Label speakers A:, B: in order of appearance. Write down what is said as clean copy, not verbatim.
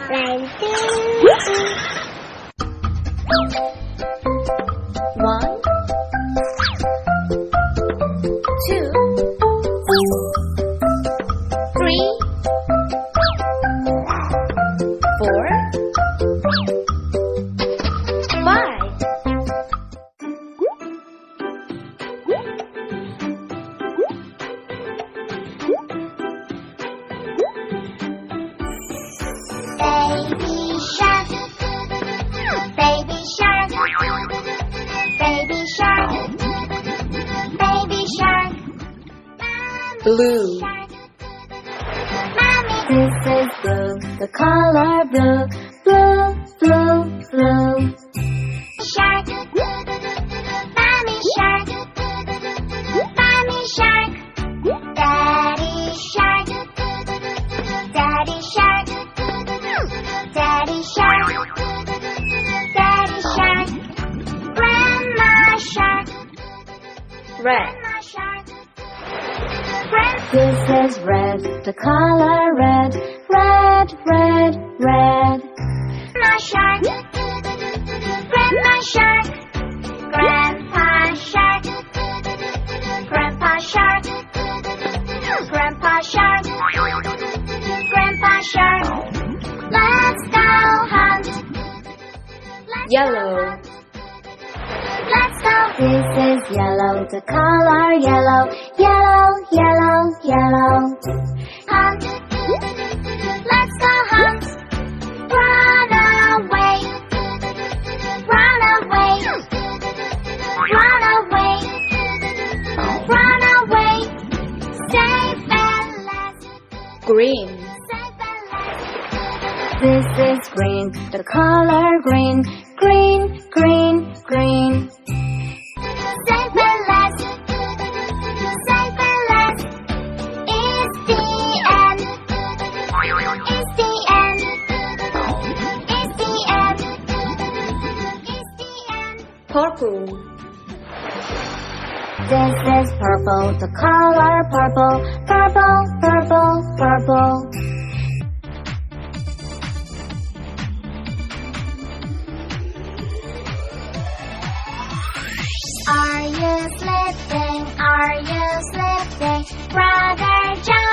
A: 1, 2, 3, 4, 5.
B: Baby shark, baby shark, baby shark,
A: Blue.
B: Mommy, this is blue, the color blue, blue, blue, blue. Shark, mommy shark, mommy shark, daddy shark, daddy shark, daddy shark, daddy shark, grandma shark,
A: Red.
B: grandma shark. This is red, the color red, red, red, red. Grandma shark, grandma shark, grandpa shark, grandpa shark, grandpa shark, grandpa shark. Let's go hunt.
A: Yellow.
B: Let's go. This is yellow, the color yellow, yellow, yellow, yellow. Hunt. Let's go hunt. Run away. Run away. Run away. Run away. Safe and last.
A: Green.
B: Safe and last. This is green, the color green, green, green, green. Safe and last. Safe and last. It's the end. It's the end. It's the end. It's the end.
A: Purple.
B: This is purple, the color purple, purple, purple, purple. Are you sleeping? Are you sleeping? Brother John.